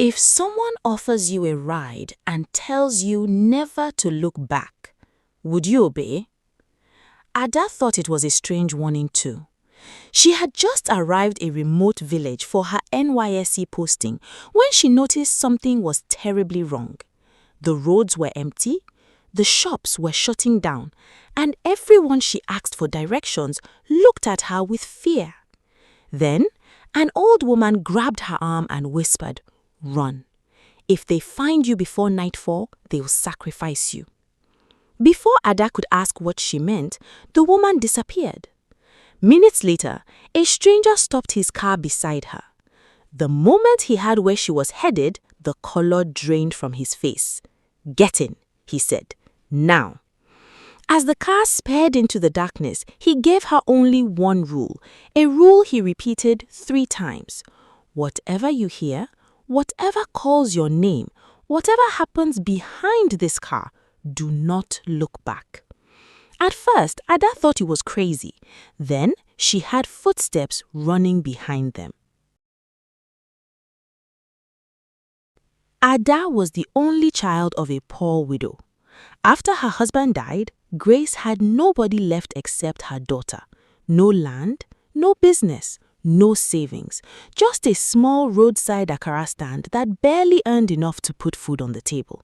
If someone offers you a ride and tells you never to look back, would you obey? Ada thought it was a strange warning too. She had just arrived a remote village for her NYSC posting when she noticed something was terribly wrong. The roads were empty, the shops were shutting down, and everyone she asked for directions looked at her with fear. Then, an old woman grabbed her arm and whispered, "Run. If they find you before nightfall, they'll sacrifice you." Before Ada could ask what she meant, the woman disappeared. Minutes later, a stranger stopped his car beside her. The moment he heard where she was headed, the color drained from his face. "Get in," he said. "Now." As the car sped into the darkness, he gave her only one rule, a rule he repeated 3 times. Whatever you hear, whatever calls your name, whatever happens behind this car, do not look back. At first, Ada thought he was crazy. Then, she heard footsteps running behind them. Ada was the only child of a poor widow. After her husband died, Grace had nobody left except her daughter. No land, no business, no savings, just a small roadside akara stand that barely earned enough to put food on the table.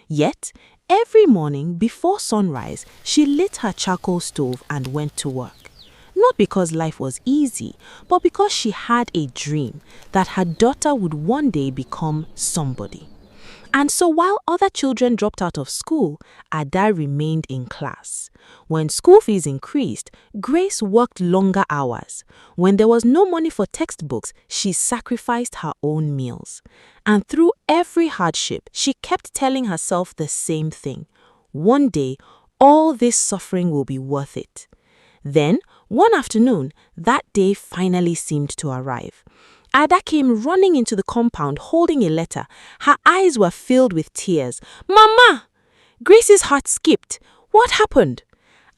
Yet, every morning before sunrise, she lit her charcoal stove and went to work. Not because life was easy, but because she had a dream that her daughter would one day become somebody. And so while other children dropped out of school, Ada remained in class. When school fees increased, Grace worked longer hours. When there was no money for textbooks, she sacrificed her own meals. And through every hardship, she kept telling herself the same thing. One day, all this suffering will be worth it. Then, one afternoon, that day finally seemed to arrive. Ada came running into the compound holding a letter. Her eyes were filled with tears. "Mama!" Grace's heart skipped. "What happened?"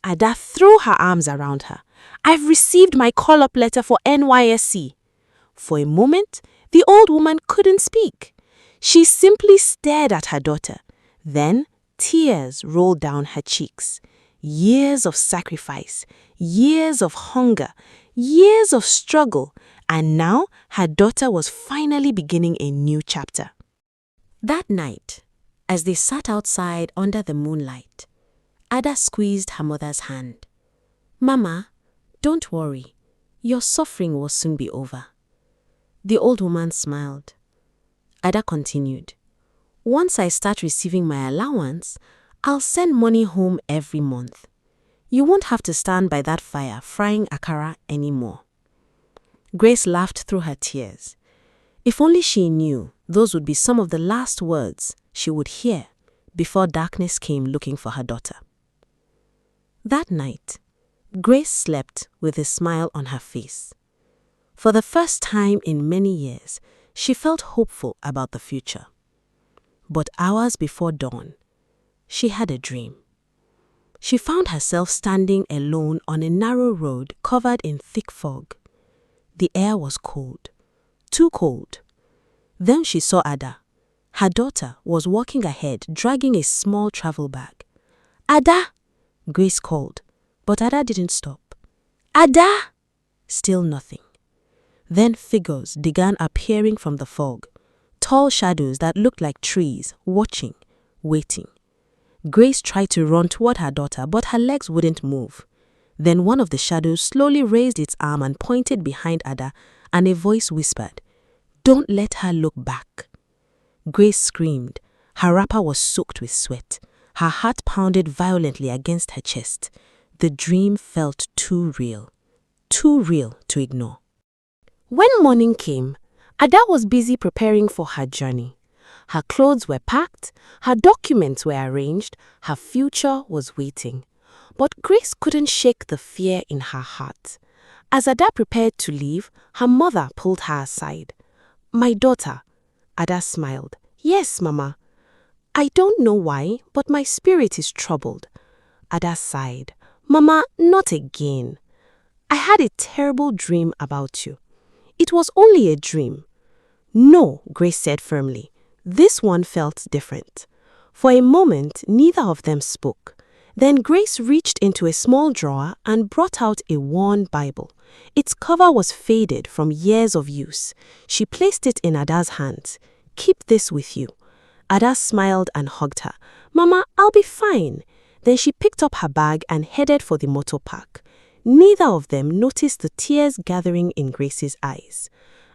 Ada threw her arms around her. "I've received my call-up letter for NYSC." For a moment, the old woman couldn't speak. She simply stared at her daughter. Then, tears rolled down her cheeks. Years of sacrifice, years of hunger, years of struggle, and now her daughter was finally beginning a new chapter. That night, as they sat outside under the moonlight, Ada squeezed her mother's hand. "Mama, don't worry. Your suffering will soon be over." The old woman smiled. Ada continued, "Once I start receiving my allowance, I'll send money home every month. You won't have to stand by that fire frying akara anymore." Grace laughed through her tears. If only she knew those would be some of the last words she would hear before darkness came looking for her daughter. That night, Grace slept with a smile on her face. For the first time in many years, she felt hopeful about the future. But hours before dawn, she had a dream. She found herself standing alone on a narrow road covered in thick fog. The air was cold, too cold. Then she saw Ada. Her daughter was walking ahead, dragging a small travel bag. "Ada!" Grace called, but Ada didn't stop. "Ada!" Still nothing. Then figures began appearing from the fog, tall shadows that looked like trees, watching, waiting. Grace tried to run toward her daughter, but her legs wouldn't move. Then one of the shadows slowly raised its arm and pointed behind Ada, and a voice whispered, "Don't let her look back." Grace screamed. Her wrapper was soaked with sweat. Her heart pounded violently against her chest. The dream felt too real to ignore. When morning came, Ada was busy preparing for her journey. Her clothes were packed, her documents were arranged, her future was waiting. But Grace couldn't shake the fear in her heart. As Ada prepared to leave, her mother pulled her aside. "My daughter," Ada smiled. "Yes, Mama." "I don't know why, but my spirit is troubled." Ada sighed. "Mama, not again. I had a terrible dream about you. It was only a dream. No, Grace said firmly. This one felt different. For a moment, neither of them spoke. Then Grace reached into a small drawer and brought out a worn Bible. Its cover was faded from years of use. She placed it in Ada's hands. "Keep this with you." Ada smiled and hugged her. "Mama, I'll be fine." Then she picked up her bag and headed for the motor park. Neither of them noticed the tears gathering in Grace's eyes.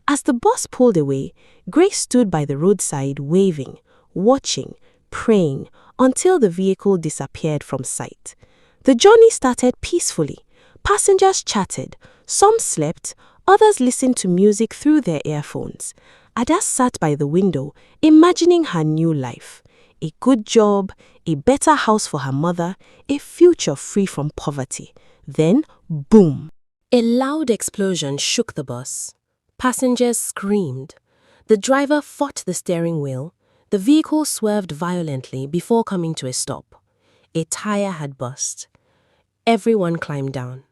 As the bus pulled away, Grace stood by the roadside waving, watching, praying, until the vehicle disappeared from sight. The journey started peacefully. Passengers chatted. Some slept, others listened to music through their earphones. Ada sat by the window, imagining her new life. A good job, a better house for her mother, a future free from poverty. Then, boom! A loud explosion shook the bus. Passengers screamed. The driver fought the steering wheel. The vehicle swerved violently before coming to a stop. A tire had burst. Everyone climbed down.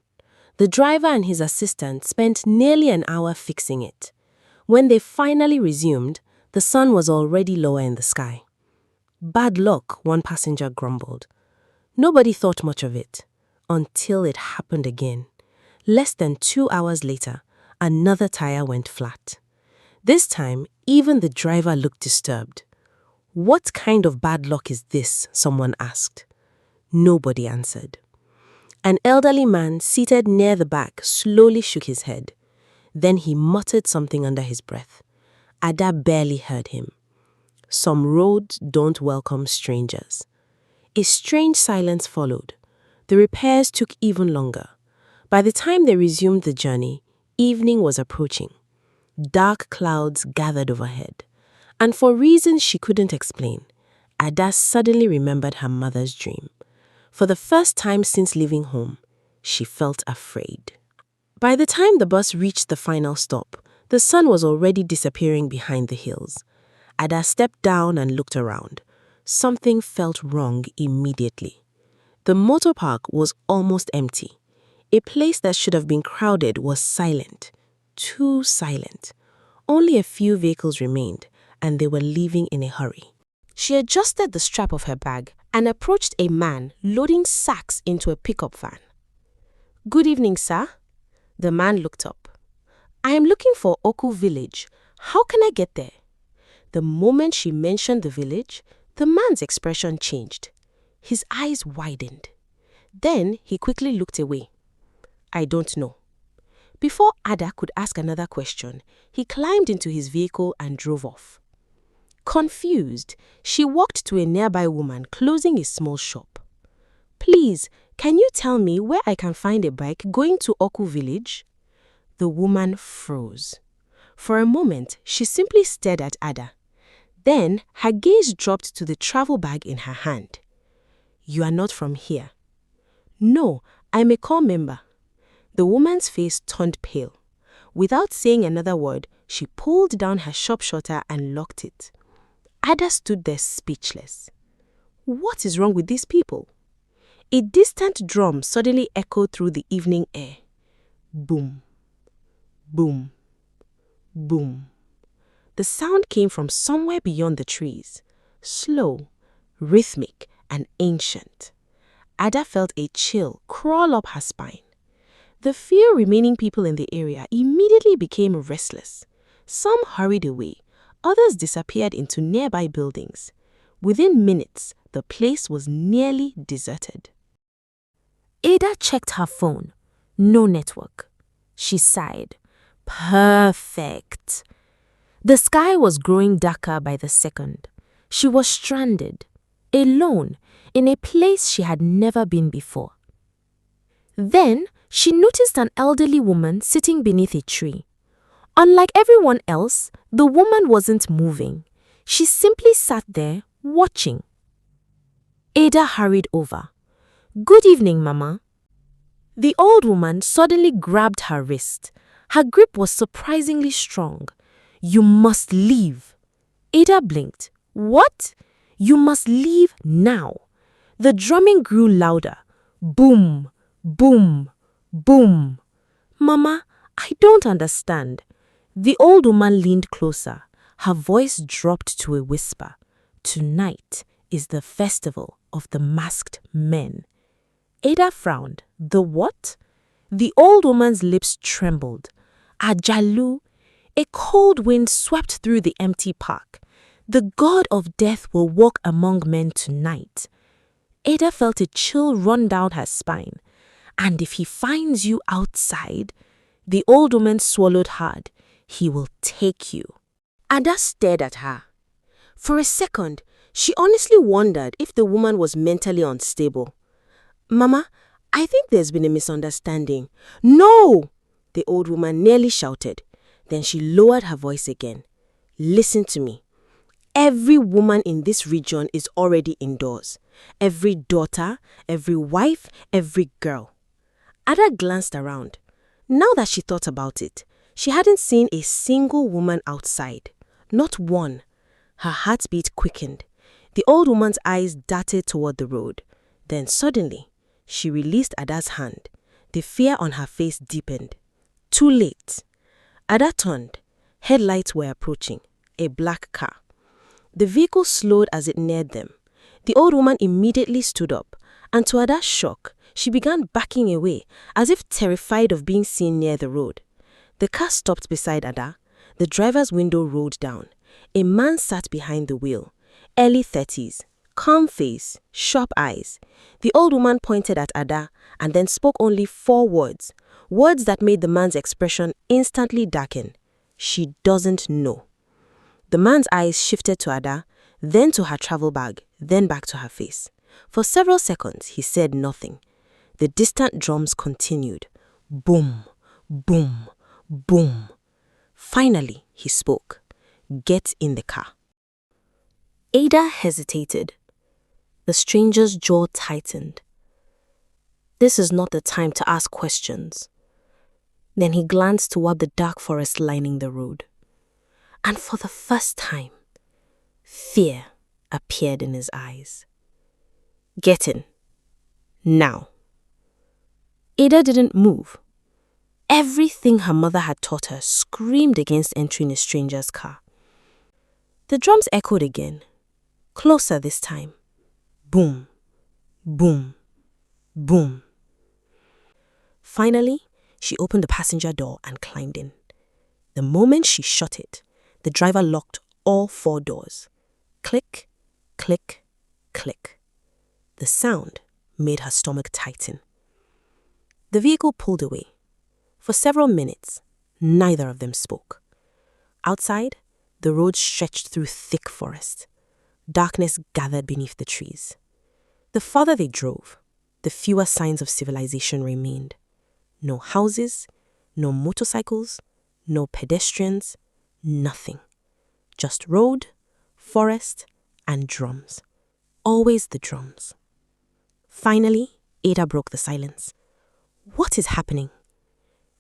The driver and his assistant spent nearly an hour fixing it. When they finally resumed, the sun was already lower in the sky. "Bad luck," one passenger grumbled. Nobody thought much of it, until it happened again. Less than 2 hours later, another tire went flat. This time, even the driver looked disturbed. "What kind of bad luck is this?" someone asked. Nobody answered. An elderly man seated near the back slowly shook his head. Then he muttered something under his breath. Ada barely heard him. "Some roads don't welcome strangers." A strange silence followed. The repairs took even longer. By the time they resumed the journey, evening was approaching. Dark clouds gathered overhead. And for reasons she couldn't explain, Ada suddenly remembered her mother's dream. For the first time since leaving home, she felt afraid. By the time the bus reached the final stop, the sun was already disappearing behind the hills. Ada stepped down and looked around. Something felt wrong immediately. The motor park was almost empty. A place that should have been crowded was silent. Too silent. Only a few vehicles remained, and they were leaving in a hurry. She adjusted the strap of her bag and approached a man loading sacks into a pickup van. "Good evening, sir." The man looked up. "I am looking for Oku village. How can I get there?" The moment she mentioned the village, the man's expression changed. His eyes widened. Then he quickly looked away. "I don't know." Before Ada could ask another question, he climbed into his vehicle and drove off. Confused, she walked to a nearby woman closing a small shop. "Please, can you tell me where I can find a bike going to Oku village?" The woman froze. For a moment, she simply stared at Ada. Then, her gaze dropped to the travel bag in her hand. "You are not from here." "No, I'm a corps member." The woman's face turned pale. Without saying another word, she pulled down her shop shutter and locked it. Ada stood there speechless. What is wrong with these people? A distant drum suddenly echoed through the evening air. Boom, boom, boom. The sound came from somewhere beyond the trees, slow, rhythmic, and ancient. Ada felt a chill crawl up her spine. The few remaining people in the area immediately became restless. Some hurried away, others disappeared into nearby buildings. Within minutes, the place was nearly deserted. Ada checked her phone. No network. She sighed. Perfect. The sky was growing darker by the second. She was stranded, alone, in a place she had never been before. Then, she noticed an elderly woman sitting beneath a tree. Unlike everyone else, the woman wasn't moving. She simply sat there, watching. Ada hurried over. "Good evening, Mama." The old woman suddenly grabbed her wrist. Her grip was surprisingly strong. "You must leave." Ada blinked. "What?" "You must leave now." The drumming grew louder. Boom, boom, boom. "Mama, I don't understand." The old woman leaned closer. Her voice dropped to a whisper. Tonight is the festival of the masked men. Ada frowned. The what? The old woman's lips trembled. Ajalu. A cold wind swept through the empty park. The god of death will walk among men tonight. Ada felt a chill run down her spine. And if he finds you outside, the old woman swallowed hard, he will take you. Ada stared at her. For a second, she honestly wondered if the woman was mentally unstable. Mama, I think there's been a misunderstanding. No! The old woman nearly shouted. Then she lowered her voice again. Listen to me. Every woman in this region is already indoors. Every daughter, every wife, every girl. Ada glanced around. Now that she thought about it, she hadn't seen a single woman outside. Not one. Her heartbeat quickened. The old woman's eyes darted toward the road. Then suddenly, she released Ada's hand. The fear on her face deepened. Too late. Ada turned. Headlights were approaching. A black car. The vehicle slowed as it neared them. The old woman immediately stood up, and to Ada's shock, she began backing away, as if terrified of being seen near the road. The car stopped beside Ada. The driver's window rolled down. A man sat behind the wheel. Early 30s, calm face, sharp eyes. The old woman pointed at Ada and then spoke only 4 words, words that made the man's expression instantly darken. She doesn't know. The man's eyes shifted to Ada, then to her travel bag, then back to her face. For several seconds, he said nothing. The distant drums continued. Boom, boom, boom. Finally, he spoke. Get in the car. Ada hesitated. The stranger's jaw tightened. This is not the time to ask questions. Then he glanced toward the dark forest lining the road. And for the first time, fear appeared in his eyes. Get in. Now. Ada didn't move. Everything her mother had taught her screamed against entering a stranger's car. The drums echoed again, closer this time. Boom, boom, boom. Finally, she opened the passenger door and climbed in. The moment she shut it, the driver locked all 4 doors. Click, click, click. The sound made her stomach tighten. The vehicle pulled away. For several minutes, neither of them spoke. Outside, the road stretched through thick forest. Darkness gathered beneath the trees. The farther they drove, the fewer signs of civilization remained. No houses, no motorcycles, no pedestrians, nothing. Just road, forest, and drums. Always the drums. Finally, Ada broke the silence. What is happening?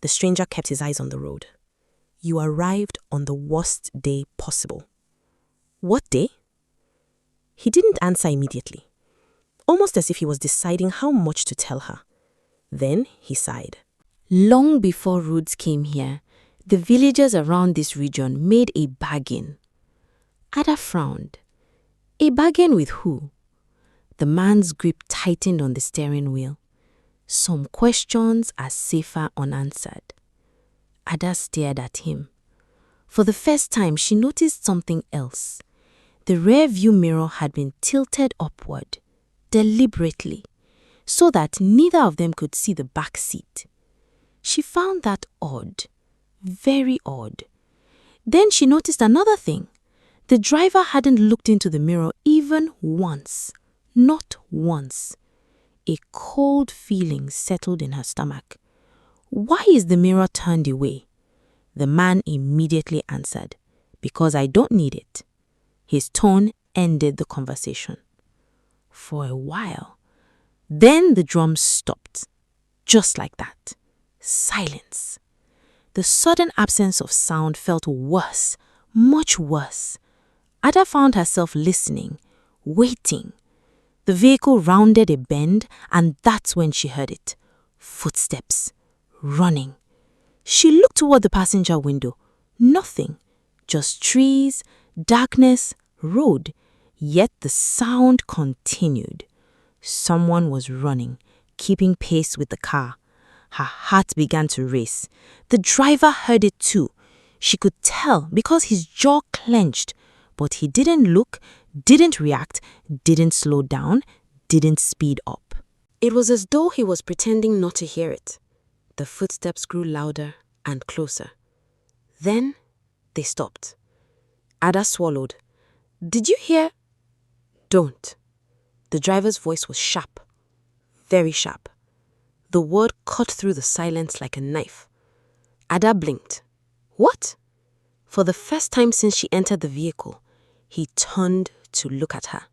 The stranger kept his eyes on the road. You arrived on the worst day possible. What day? He didn't answer immediately, almost as if he was deciding how much to tell her. Then he sighed. Long before roads came here, the villagers around this region made a bargain. Ada frowned. A bargain with who? The man's grip tightened on the steering wheel. Some questions are safer unanswered. Ada stared at him. For the first time, she noticed something else. The rear view mirror had been tilted upward, deliberately, so that neither of them could see the back seat. She found that odd, very odd. Then she noticed another thing. The driver hadn't looked into the mirror even once, not once. A cold feeling settled in her stomach. Why is the mirror turned away? The man immediately answered, because I don't need it. His tone ended the conversation. For a while. Then the drums stopped. Just like that. Silence. The sudden absence of sound felt worse, much worse. Ada found herself listening, waiting. The vehicle rounded a bend, and that's when she heard it. Footsteps. Running. She looked toward the passenger window. Nothing. Just trees, darkness, road. Yet the sound continued. Someone was running, keeping pace with the car. Her heart began to race. The driver heard it too. She could tell because his jaw clenched. But he didn't look, didn't react, didn't slow down, didn't speed up. It was as though he was pretending not to hear it. The footsteps grew louder and closer. Then they stopped. Ada swallowed. "Did you hear?" "Don't." The driver's voice was sharp, very sharp. The word cut through the silence like a knife. Ada blinked. "What?" For the first time since she entered the vehicle, he turned to look at her.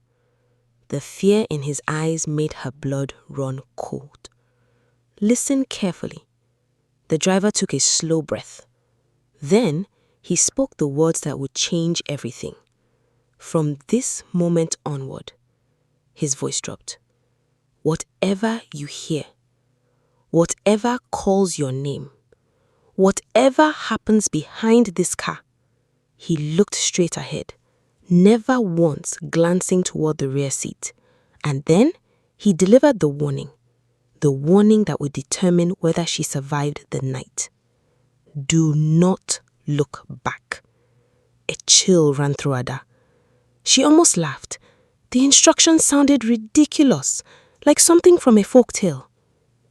The fear in his eyes made her blood run cold. "Listen carefully." The driver took a slow breath. Then he spoke the words that would change everything. "From this moment onward," his voice dropped, "whatever you hear, whatever calls your name, whatever happens behind this car," he looked straight ahead, never once glancing toward the rear seat. And then he delivered the warning that would determine whether she survived the night. "Do not look back." A chill ran through Ada. She almost laughed. The instructions sounded ridiculous, like something from a folk tale.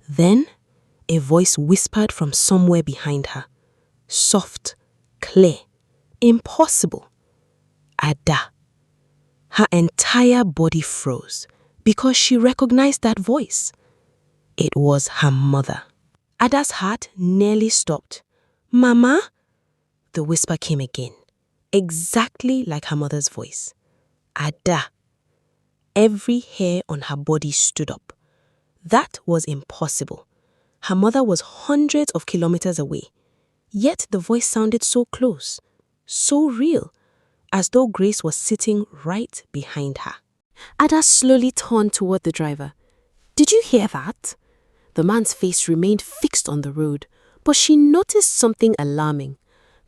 Then a voice whispered from somewhere behind her. Soft, clear, impossible. "Ada." Her entire body froze because she recognized that voice. It was her mother. Ada's heart nearly stopped. "Mama?" The whisper came again, exactly like her mother's voice. "Ada." Every hair on her body stood up. That was impossible. Her mother was hundreds of kilometers away. Yet the voice sounded so close, so real, as though Grace was sitting right behind her. Ada slowly turned toward the driver. "Did you hear that?" The man's face remained fixed on the road, but she noticed something alarming.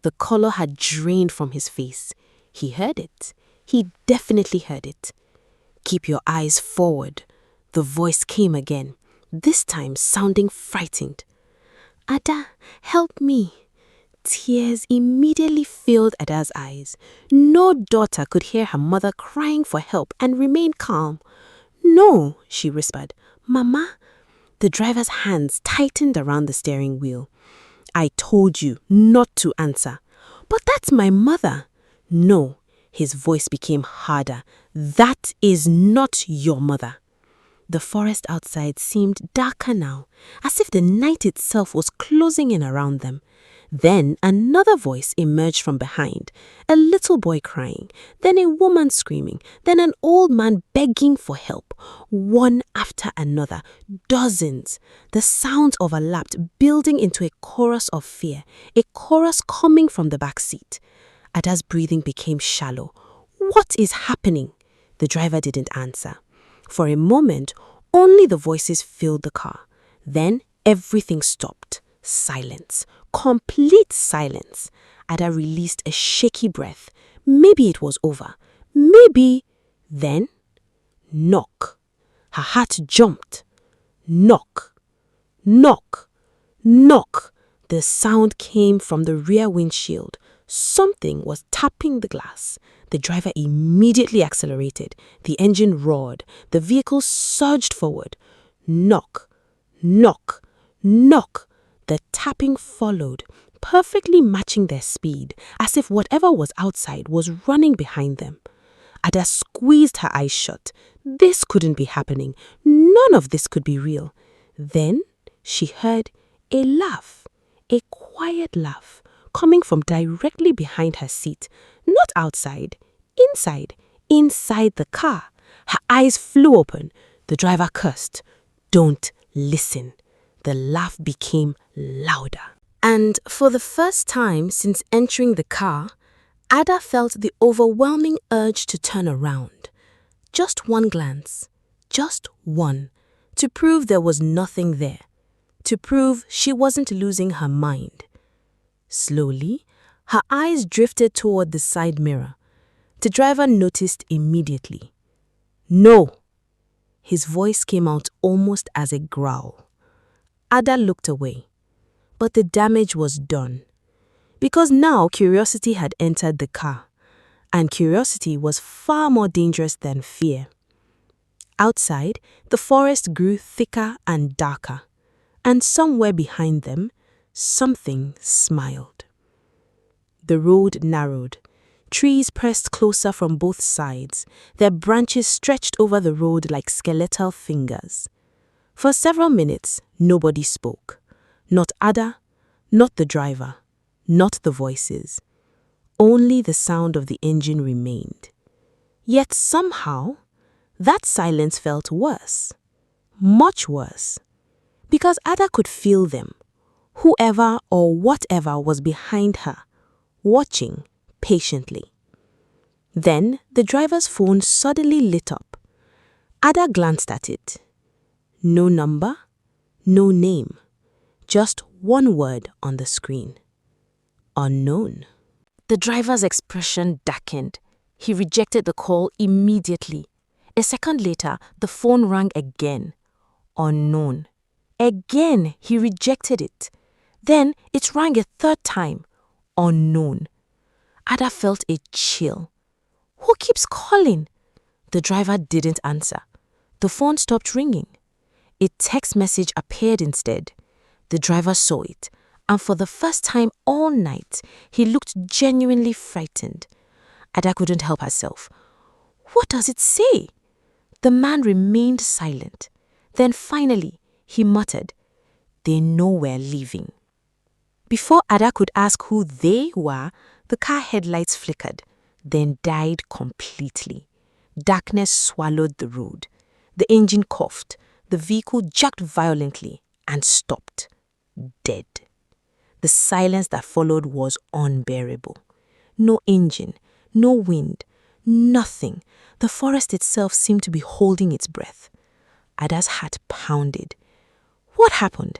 The color had drained from his face. He heard it. He definitely heard it. "Keep your eyes forward." The voice came again, this time sounding frightened. "Ada, help me." Tears immediately filled Ada's eyes. No daughter could hear her mother crying for help and remain calm. "No," she whispered. "Mama?" The driver's hands tightened around the steering wheel. "I told you not to answer." "But that's my mother." "No." His voice became harder. "That is not your mother." The forest outside seemed darker now, as if the night itself was closing in around them. Then another voice emerged from behind, a little boy crying, then a woman screaming, then an old man begging for help, one after another, dozens. The sounds overlapped, building into a chorus of fear, a chorus coming from the back seat. Ada's breathing became shallow. "What is happening?" The driver didn't answer. For a moment, only the voices filled the car. Then everything stopped. Silence. Complete silence. Ada released a shaky breath. Maybe it was over. Maybe. Then, knock. Her heart jumped. Knock. Knock. Knock. The sound came from the rear windshield. Something was tapping the glass. The driver immediately accelerated. The engine roared. The vehicle surged forward. Knock. Knock. Knock. The tapping followed, perfectly matching their speed, as if whatever was outside was running behind them. Ada squeezed her eyes shut. This couldn't be happening. None of this could be real. Then she heard a laugh, a quiet laugh, coming from directly behind her seat, not outside, inside the car. Her eyes flew open. The driver cursed. "Don't listen." The laugh became louder. And for the first time since entering the car, Ada felt the overwhelming urge to turn around. Just one glance, just one, to prove there was nothing there, to prove she wasn't losing her mind. Slowly, Her eyes drifted toward the side mirror. The driver noticed immediately. "No!" His voice came out almost as a growl. Ada looked away. But the damage was done. Because now curiosity had entered the car. And curiosity was far more dangerous than fear. Outside, the forest grew thicker and darker. And somewhere behind them, something smiled. The road narrowed. Trees pressed closer from both sides. Their branches stretched over the road like skeletal fingers. For several minutes, nobody spoke. Not Ada, not the driver, not the voices. Only the sound of the engine remained. Yet somehow, that silence felt worse. Much worse. Because Ada could feel them. Whoever or whatever was behind her, watching patiently. Then the driver's phone suddenly lit up. Ada glanced at it. No number, no name. Just one word on the screen. Unknown. The driver's expression darkened. He rejected the call immediately. A second later, the phone rang again. Unknown. Again, he rejected it. Then it rang a third time. Unknown. Ada felt a chill. Who keeps calling? The driver didn't answer. The phone stopped ringing. A text message appeared instead. The driver saw it, and for the first time all night, he looked genuinely frightened. Ada couldn't help herself. What does it say? The man remained silent. Then finally, he muttered, "They know we're leaving." Before Ada could ask who they were, the car headlights flickered, then died completely. Darkness swallowed the road. The engine coughed. The vehicle jerked violently and stopped. Dead. The silence that followed was unbearable. No engine, no wind, nothing. The forest itself seemed to be holding its breath. Ada's heart pounded. What happened?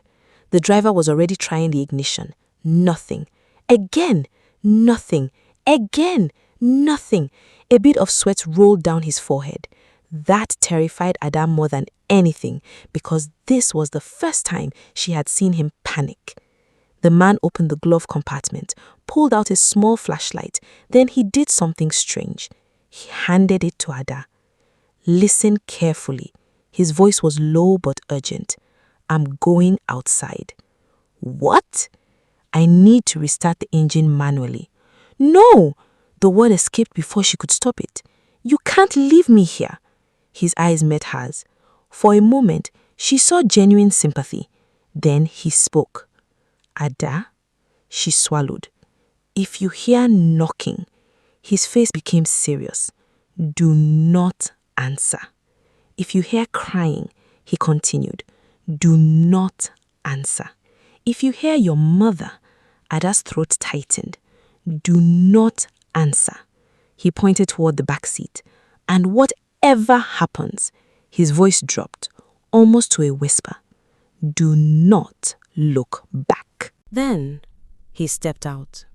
The driver was already trying the ignition. Nothing. Again, nothing. Again, nothing. A bit of sweat rolled down his forehead. That terrified Ada more than anything because this was the first time she had seen him panic. The man opened the glove compartment, pulled out a small flashlight, then he did something strange. He handed it to Ada. Listen carefully. His voice was low but urgent. "I'm going outside." "What?" "I need to restart the engine manually." "No!" The word escaped before she could stop it. "You can't leave me here." His eyes met hers. For a moment, she saw genuine sympathy. Then he spoke. "Ada?" She swallowed. "If you hear knocking," his face became serious, "do not answer. If you hear crying," he continued, "do not answer. If you hear your mother," Ada's throat tightened, "do not answer." He pointed toward the back seat. "And whatever happens," his voice dropped, almost to a whisper, "do not look back." Then he stepped out.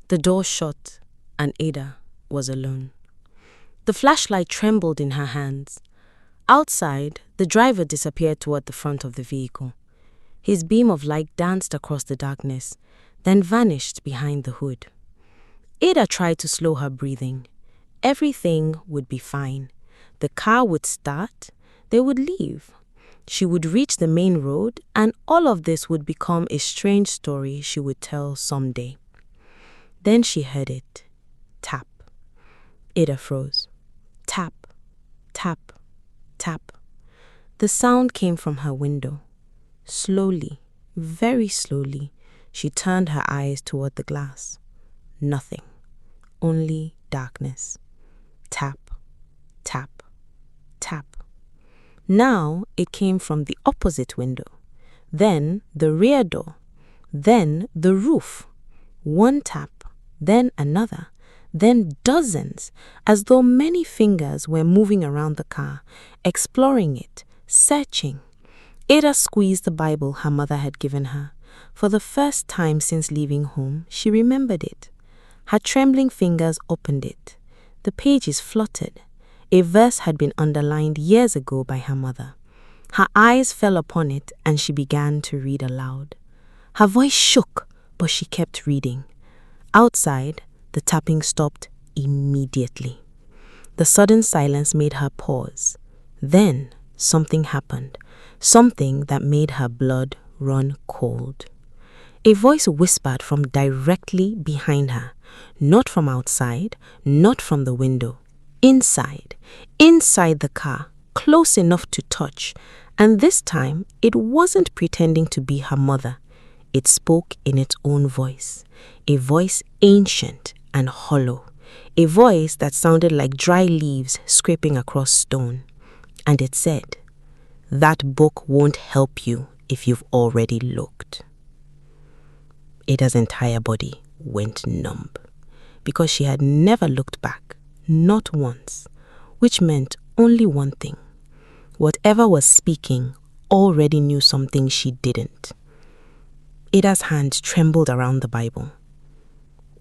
The door shut, and Ada was alone. The flashlight trembled in her hands. Outside, the driver disappeared toward the front of the vehicle. His beam of light danced across the darkness, then vanished behind the hood. Ada tried to slow her breathing. Everything would be fine. The car would start, they would leave. She would reach the main road, and all of this would become a strange story she would tell someday. Then she heard it. Tap. Ada froze. Tap, tap, tap. The sound came from her window. Slowly, very slowly, she turned her eyes toward the glass. Nothing. Only darkness. Tap, tap, tap. Now it came from the opposite window. Then the rear door. Then the roof. One tap, then another. Then dozens, as though many fingers were moving around the car, exploring it, searching. Ada squeezed the Bible her mother had given her. For the first time since leaving home, she remembered it. Her trembling fingers opened it. The pages fluttered. A verse had been underlined years ago by her mother. Her eyes fell upon it and she began to read aloud. Her voice shook, but she kept reading. Outside, the tapping stopped immediately. The sudden silence made her pause. Then something happened, something that made her blood run cold. A voice whispered from directly behind her, not from outside, not from the window. Inside the car, close enough to touch, and this time it wasn't pretending to be her mother. It spoke in its own voice, a voice ancient and hollow, a voice that sounded like dry leaves scraping across stone. And it said, "That book won't help you if you've already looked." Ada's entire body went numb, because she had never looked back, not once, which meant only one thing. Whatever was speaking already knew something she didn't. Ada's hand trembled around the Bible.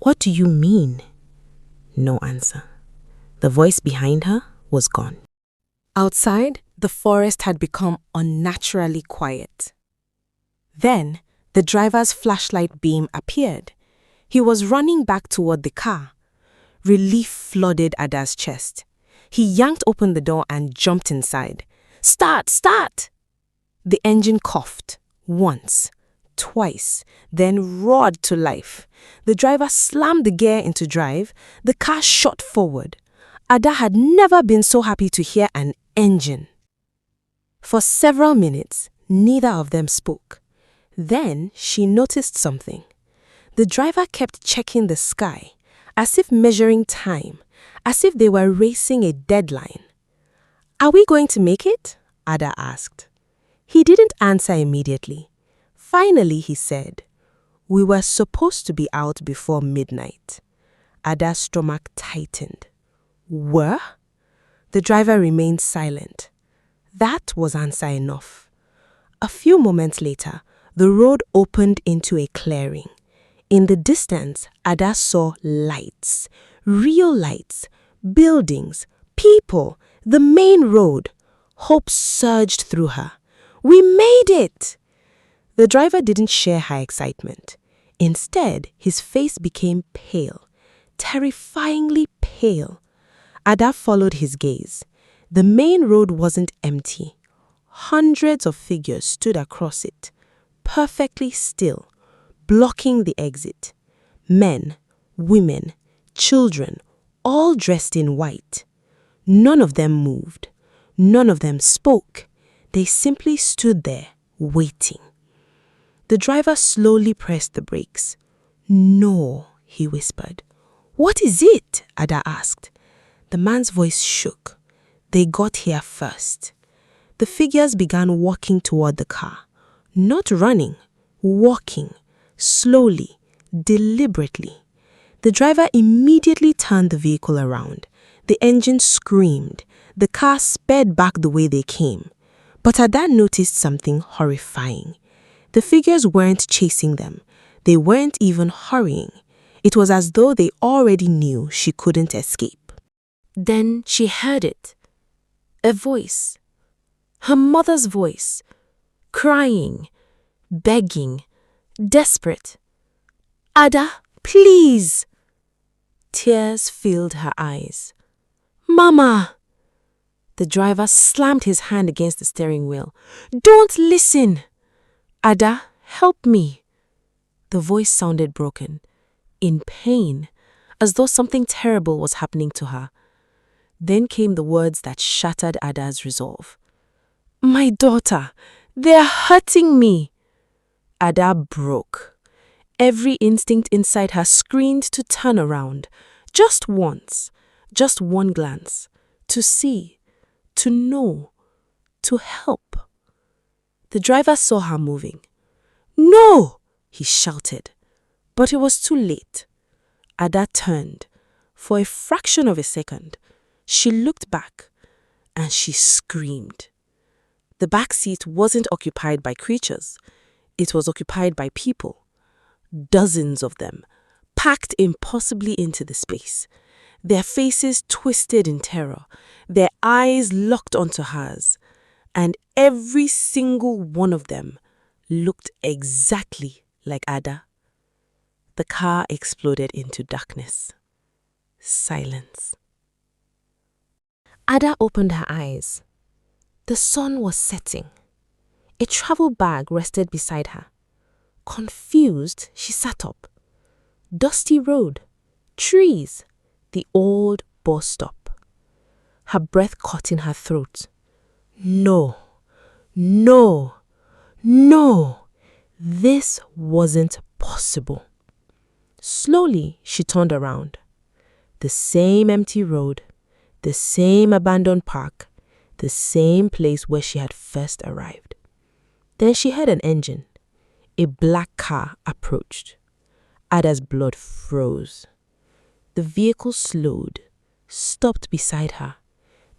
"What do you mean?" No answer. The voice behind her was gone. Outside, the forest had become unnaturally quiet. Then, the driver's flashlight beam appeared. He was running back toward the car. Relief flooded Ada's chest. He yanked open the door and jumped inside. "Start! Start!" The engine coughed, once, twice, then roared to life. The driver slammed the gear into drive. The car shot forward. Ada had never been so happy to hear an engine. For several minutes, neither of them spoke. Then she noticed something. The driver kept checking the sky, as if measuring time, as if they were racing a deadline. "Are we going to make it?" Ada asked. He didn't answer immediately. Finally, he said, "We were supposed to be out before midnight." Ada's stomach tightened. "Were?" The driver remained silent. That was answer enough. A few moments later, the road opened into a clearing. In the distance, Ada saw lights, real lights, buildings, people, the main road. Hope surged through her. "We made it!" The driver didn't share her excitement. Instead, his face became pale, terrifyingly pale. Ada followed his gaze. The main road wasn't empty. Hundreds of figures stood across it, perfectly still, blocking the exit. Men, women, children, all dressed in white. None of them moved. None of them spoke. They simply stood there, waiting. The driver slowly pressed the brakes. "No," he whispered. "What is it?" Ada asked. The man's voice shook. They got here first. The figures began walking toward the car. Not running, walking, slowly, deliberately. The driver immediately turned the vehicle around. The engine screamed. The car sped back the way they came. But Ada noticed something horrifying. The figures weren't chasing them. They weren't even hurrying. It was as though they already knew she couldn't escape. Then she heard it. A voice. Her mother's voice. Crying, begging, desperate. "Ada, please!" Tears filled her eyes. "Mama!" The driver slammed his hand against the steering wheel. "Don't listen!" "Ada, help me!" The voice sounded broken, in pain, as though something terrible was happening to her. Then came the words that shattered Ada's resolve. "My daughter, they're hurting me!" Ada broke. Every instinct inside her screamed to turn around, just once, just one glance, to see, to know, to help. The driver saw her moving. "No!" he shouted. But it was too late. Ada turned. For a fraction of a second, she looked back and she screamed. The back seat wasn't occupied by creatures. It was occupied by people. Dozens of them, packed impossibly into the space, their faces twisted in terror, their eyes locked onto hers, and every single one of them looked exactly like Ada. The car exploded into darkness. Silence. Ada opened her eyes. The sun was setting. A travel bag rested beside her. Confused, she sat up. Dusty road, trees, the old bus stop. Her breath caught in her throat. No, no, no, this wasn't possible. Slowly, she turned around. The same empty road, the same abandoned park, the same place where she had first arrived. Then she heard an engine. A black car approached. Ada's blood froze. The vehicle slowed, stopped beside her.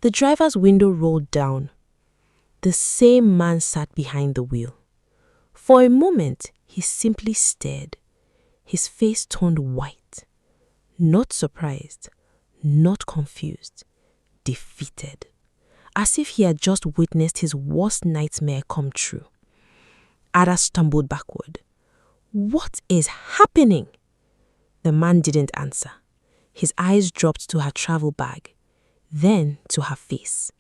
The driver's window rolled down. The same man sat behind the wheel. For a moment, he simply stared. His face turned white. Not surprised, not confused, defeated. As if he had just witnessed his worst nightmare come true. Ada stumbled backward. What is happening? The man didn't answer. His eyes dropped to her travel bag, then to her face.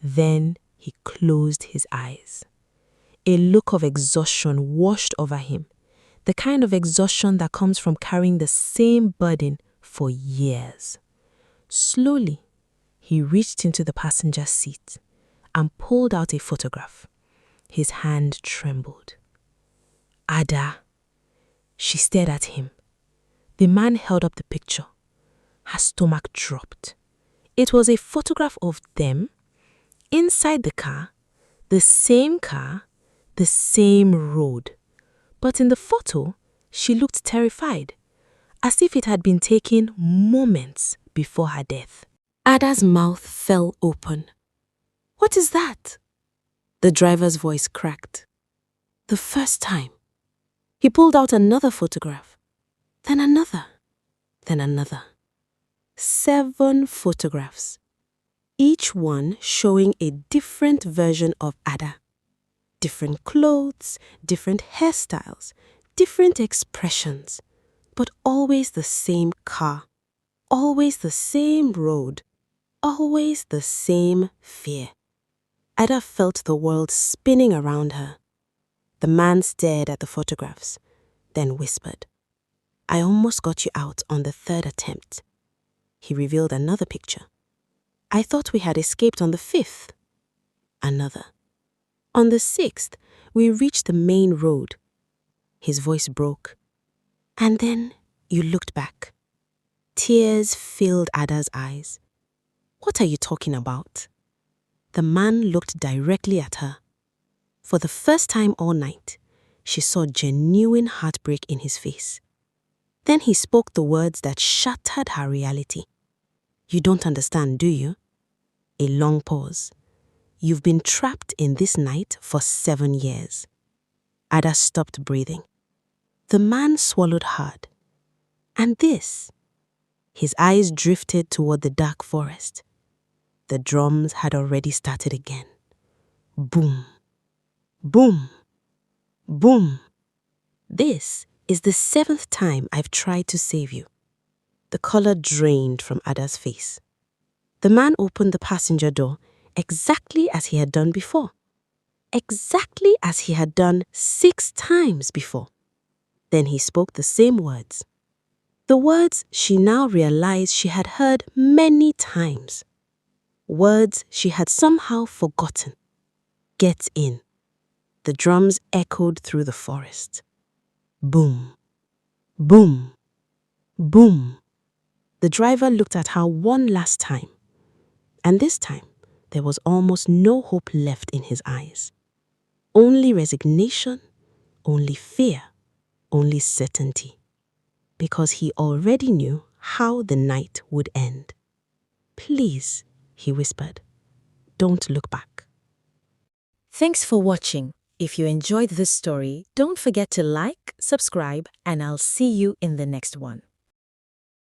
Then he closed his eyes. A look of exhaustion washed over him, the kind of exhaustion that comes from carrying the same burden for years. Slowly, he reached into the passenger seat and pulled out a photograph. His hand trembled. Ada. She stared at him. The man held up the picture. Her stomach dropped. It was a photograph of them, inside the car, the same road. But in the photo, she looked terrified, as if it had been taken moments before her death. Ada's mouth fell open. What is that? The driver's voice cracked. The first time. He pulled out another photograph, then another, then another. 7 photographs, each one showing a different version of Ada. Different clothes, different hairstyles, different expressions, but always the same car, always the same road, always the same fear. Ada felt the world spinning around her. The man stared at the photographs, then whispered, I almost got you out on the 3rd attempt. He revealed another picture. I thought we had escaped on the 5th. Another. On the 6th, we reached the main road. His voice broke. And then you looked back. Tears filled Ada's eyes. What are you talking about? The man looked directly at her. For the first time all night, she saw genuine heartbreak in his face. Then he spoke the words that shattered her reality. You don't understand, do you? A long pause. You've been trapped in this night for 7 years. Ada stopped breathing. The man swallowed hard. And this? His eyes drifted toward the dark forest. The drums had already started again. Boom. Boom. Boom. This is the 7th time I've tried to save you. The color drained from Ada's face. The man opened the passenger door exactly as he had done before. Exactly as he had done 6 times before. Then he spoke the same words. The words she now realized she had heard many times. Words she had somehow forgotten. Get in. The drums echoed through the forest. Boom. Boom. Boom. The driver looked at her one last time. And this time, there was almost no hope left in his eyes. Only resignation, only fear, only certainty. Because he already knew how the night would end. Please, he whispered, don't look back. Thanks for watching. If you enjoyed this story, don't forget to like, subscribe, and I'll see you in the next one.